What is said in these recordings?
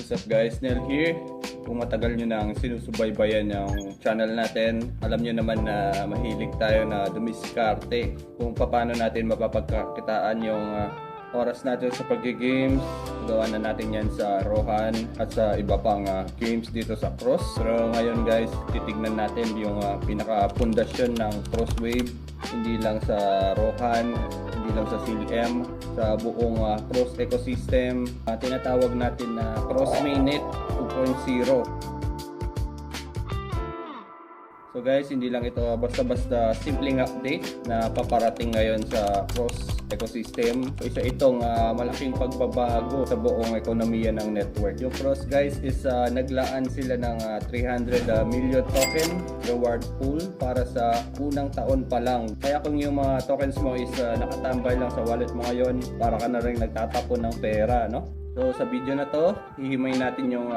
What's up guys, Nel here. Kung matagal nyo nang sinusubaybayan yung channel natin, alam nyo naman na mahilig tayo na dumiskarte kung paano natin mapapagkakitaan yung oras natin sa pag-games. Gawa na natin yan sa Rohan at sa iba pang games dito sa Cross. Pero ngayon guys, titignan natin yung pinaka-pundasyon ng Crosswave. Hindi lang sa Rohan, hindi lang sa CLM, sa buong Cross ecosystem. Tinatawag natin na Cross Mainnet 2.0. So guys, hindi lang ito basta-basta simpleng update na paparating ngayon sa Cross ecosystem. So isa itong malaking pagbabago sa buong ekonomiya ng network. Yung Cross guys is naglaan sila ng 300 million token reward pool para sa unang taon pa lang. Kaya kung yung mga tokens mo is nakatambay lang sa wallet mo ngayon, para ka na rin nagtatapon ng pera, no? So sa video na to, hihimayin natin yung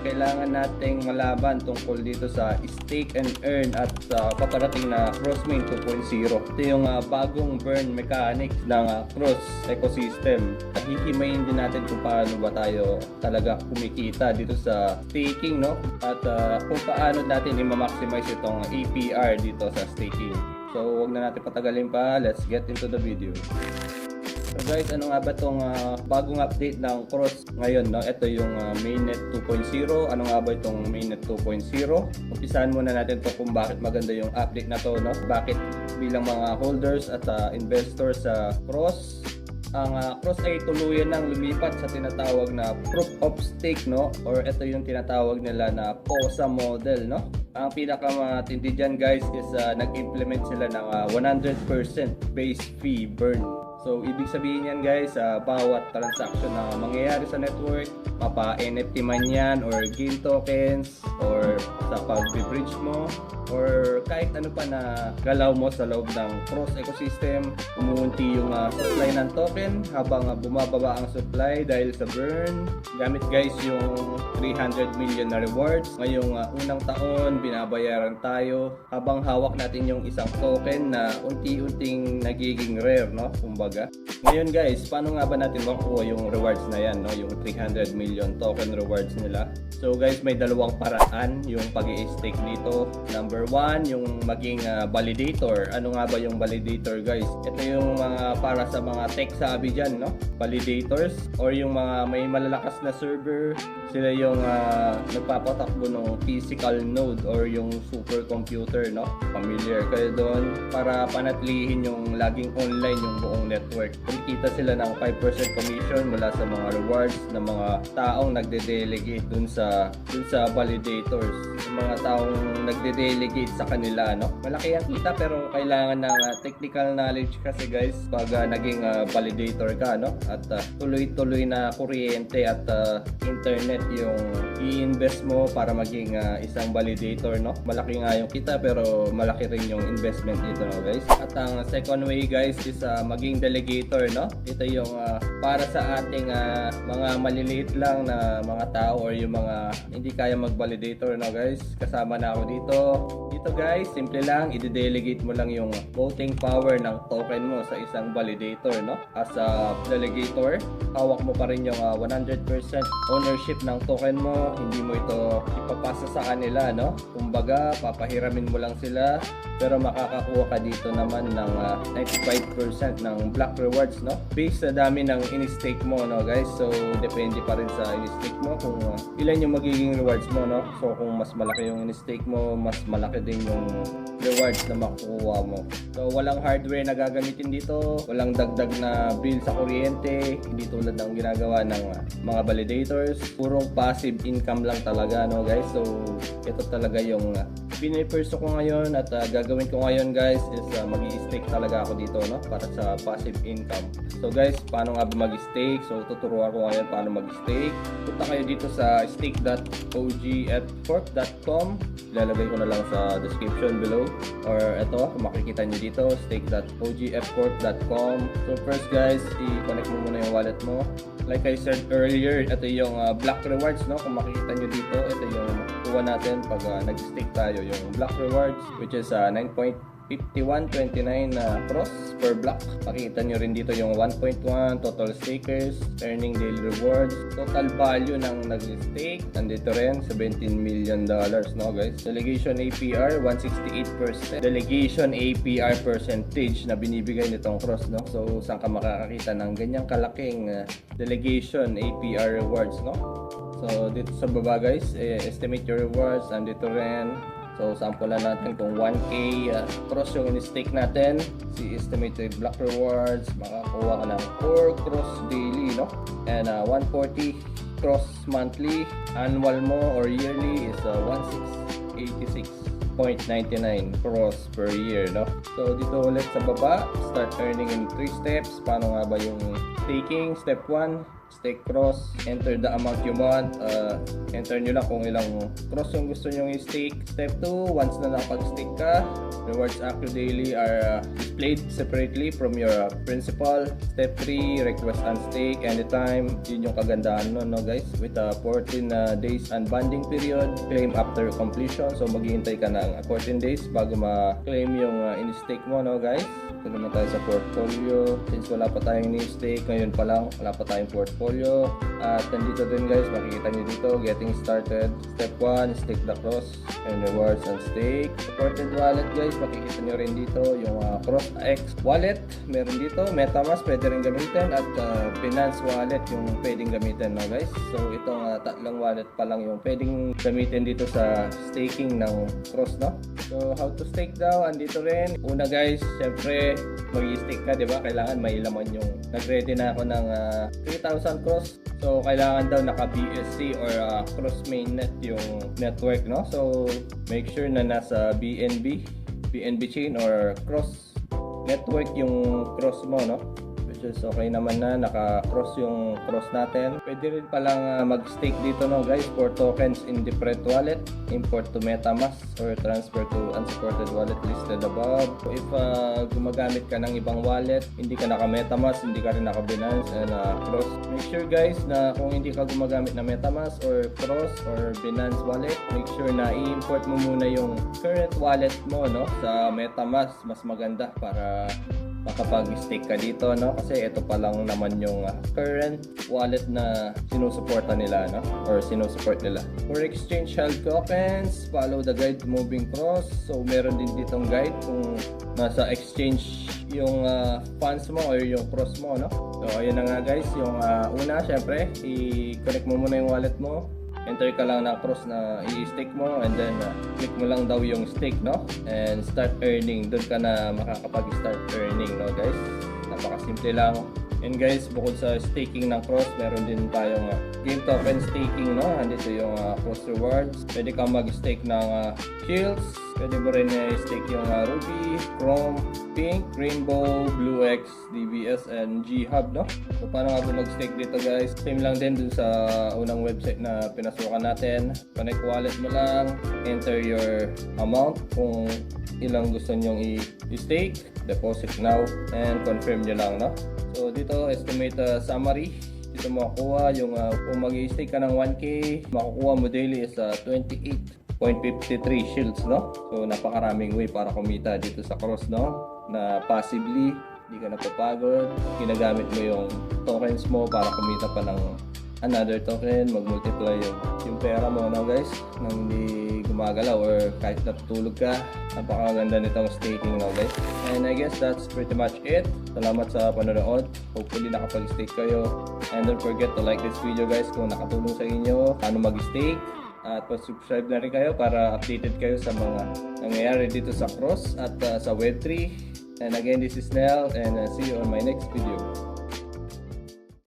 kailangan nating malaban tungkol dito sa stake and earn at sa paparating na Crossmain 2.0. Ito yung bagong burn mechanics ng Cross ecosystem. At hihimayin din natin kung paano ba tayo talaga kumikita dito sa staking, no? At kung paano natin i-maximize itong APR dito sa staking. So huwag na natin patagalin pa, let's get into the video. So guys, ano nga ba itong bagong update ng Cross ngayon, no? Ito yung Mainnet 2.0. Ano nga ba itong Mainnet 2.0? Umpisahan muna natin to kung bakit maganda yung update na to, no? Bakit bilang mga holders at investors sa Cross, ang Cross ay tuluyan nang lumipat sa tinatawag na proof of stake, no? Or ito yung tinatawag nila na POSA model, no? Ang pinakamatindi dyan guys is nag-implement sila ng 100% base fee burn. So, ibig sabihin yan guys, bawat transaction na mangyayari sa network, mapa-NFT man yan, or gain tokens, or sa pag-bridge mo, or kahit ano pa na galaw mo sa loob ng Cross ecosystem, umuunti yung supply ng token habang bumababa ang supply dahil sa burn. Gamit guys yung 300 million na rewards. Ngayong unang taon, binabayaran tayo habang hawak natin yung isang token na unti-unting nagiging rare, no? Kumbaga. Ngayon guys, paano nga ba natin makukuha yung rewards na yan, no? Yung 300 million token rewards nila. So guys, may dalawang paraan yung pag-i-stake dito. Number 1, yung maging validator. Ano nga ba yung validator guys? Ito yung mga para sa mga tech savvy dyan, no? Validators or yung mga may malalakas na server. Sila yung nagpapatakbo ng physical node or yung supercomputer, no? Familiar kayo doon para panatilihin yung laging online yung buong network. Kumikita sila ng 5% commission mula sa mga rewards ng mga taong nagde-delegate dun sa validators. Yung mga taong nagde-delegate sa kanila, no? Malaki ang kita pero kailangan ng technical knowledge kasi guys pag naging validator ka, no? At tuloy-tuloy na kuryente at internet yung i-invest mo para maging isang validator, no? Malaki nga yung kita pero malaki rin yung investment dito, no guys? At ang second way guys is maging delegator, no? Ito yung para sa ating mga maliliit lang na mga tao or yung mga hindi kaya mag-validator, no guys? Kasama na ako dito. Dito guys, simple lang, i-delegate mo lang yung voting power ng token mo sa isang validator, no? As a delegator, hawak mo pa rin yung 100% ownership ng token mo. Hindi mo ito ipapasa sa kanila, no? Kumbaga, papahiramin mo lang sila pero makakakuha ka dito naman ng 95% ng block rewards, no? Based sa dami ng in-stake mo, no guys? So, depende pa rin sa in-stake mo kung ilan yung magiging rewards mo, no? So, kung mas malaki yung in-stake mo, mas malaki din yung rewards na makukuha mo. So, walang hardware na gagamitin dito, walang dagdag na bill sa kuryente, hindi tulad ng ginagawa ng mga validators. Purong passive income lang talaga, no guys? So, ito talaga yung pinipurso ko ngayon at gagawin ko ngayon guys is mag-i-stake talaga ako dito, no? Para sa passive income. So guys, paano nga ba mag-stake? So, tuturuan ko ngayon paano mag-stake. Punta kayo dito sa stake.ogfcorp.com. Ilalagay ko na lang sa description below. Or ito, makikita nyo dito, stake.ogfcorp.com. So first guys, i-connect mo muna yung wallet mo. Like I said earlier, ito yung block rewards, no? Kung makikita nyo dito, ito yung kuha natin pag nag-stake tayo. Yung block rewards, which is 9.5 51.29 na cross per block. Pakita nyo rin dito yung 1.1 total stakers, earning daily rewards, total value ng nag-stake, nandito rin $17 million, no guys. Delegation APR 168%. Delegation APR percentage na binibigay nitong cross, no. So saan ka makakakita ng ganyang kalaking delegation APR rewards, no. So dito sa baba guys, estimate your rewards, nandito rin. So sampulan natin kung 1k cross yung in-stake natin. Si estimated block rewards, makakuha ka ng 4 cross daily, no? And 140 cross monthly. Annual mo or yearly is 1686.99 cross per year, no? So dito ulit sa baba, start earning in 3 steps. Paano nga ba yung staking? Step 1, stake cross, enter the amount you want, enter nyo lang kung ilang cross yung gusto nyo i-stake. Step 2, once na nakapag-stake ka, rewards accrue daily are displayed separately from your principal. Step 3, request unstake anytime. Yun yung kagandahan nun, no guys, with 14 days unbonding period, claim after completion. So maghihintay ka ng 14 days bago ma-claim yung in-stake mo, no guys. Ito naman tayo sa portfolio. Since wala pa tayong in-stake, ngayon pa lang, wala pa tayong portfolio. At nandito din guys, makikita nyo dito, getting started. Step 1, stake the cross and rewards and stake. Supported wallet guys, makikita nyo rin dito yung CrossX wallet. Meron dito, MetaMask pwede rin gamitin at Binance wallet yung pwedeng gamitin, no guys. So itong tatlong wallet pa lang yung pwedeng gamitin dito sa staking ng cross, no. So how to stake daw, andito rin. Una guys, syempre mag-i-stake ka, di ba? Kailangan may laman yung nag-ready na ako ng 3,000 cross. So kailangan daw naka BSC or cross mainnet yung network, no? So make sure na nasa BNB chain or cross network yung cross mo, no? Which is okay naman na naka-cross yung cross natin. Pwede rin palang mag-stake dito, no guys, for tokens in different wallet, import to MetaMask or transfer to unsupported wallet listed above. So if gumagamit ka ng ibang wallet, hindi ka naka-MetaMask, hindi ka rin naka-Binance and cross, make sure guys na kung hindi ka gumagamit na MetaMask or cross or Binance wallet, make sure na i-import mo muna yung current wallet mo, no, sa MetaMask. Mas maganda para makapag-stake ka dito, no? Kasi ito pa lang naman yung current wallet na sinusuporta nila, no? Or sinusupport nila. For exchange held tokens, follow the guide to moving cross. So meron din ditong guide kung nasa exchange yung funds mo or yung cross mo, no? So ayun na nga guys, yung una, syempre i-connect mo muna yung wallet mo. Enter ka lang ng cross na i-stake mo and then click mo lang daw yung stake, no? And start earning. Doon ka na makakapag-start earning, no guys? Napakasimple lang. And guys, bukod sa staking ng cross, meron din tayong game token staking, no? Andito yung cross rewards. Pwede kang mag-stake ng shields. Pwede mo rin i-stake yung Ruby, Chrome, Pink, Rainbow, BlueX, DBS, and G-Hub, no? So, paano nga ba mag-stake dito guys? Same lang din dun sa unang website na pinasukan natin. Connect wallet mo lang, enter your amount kung ilang gusto nyong i-stake, deposit now, and confirm nyo lang, no? So, dito, estimate summary. Dito mo makukuha yung kung mag-i-stake ka ng 1K, makukuha mo daily is 28.53 shields, no? So napakaraming way para kumita dito sa cross, no? Na passively, hindi ka napapagod, ginagamit mo yung tokens mo para kumita pa ng another token, mag-multiply yung pera mo, no guys? Nang hindi gumagalaw or kahit natutulog ka. Napakaganda nitong staking, no guys? And I guess that's pretty much it. Salamat sa panonood. Hopefully nakapag-stake kayo. And don't forget to like this video guys kung nakatulong sa inyo paano mag-stake. At subscribe na rin kayo para updated kayo sa mga nangyayari dito sa cross at sa Web3. And again, this is Nel and see you on my next video.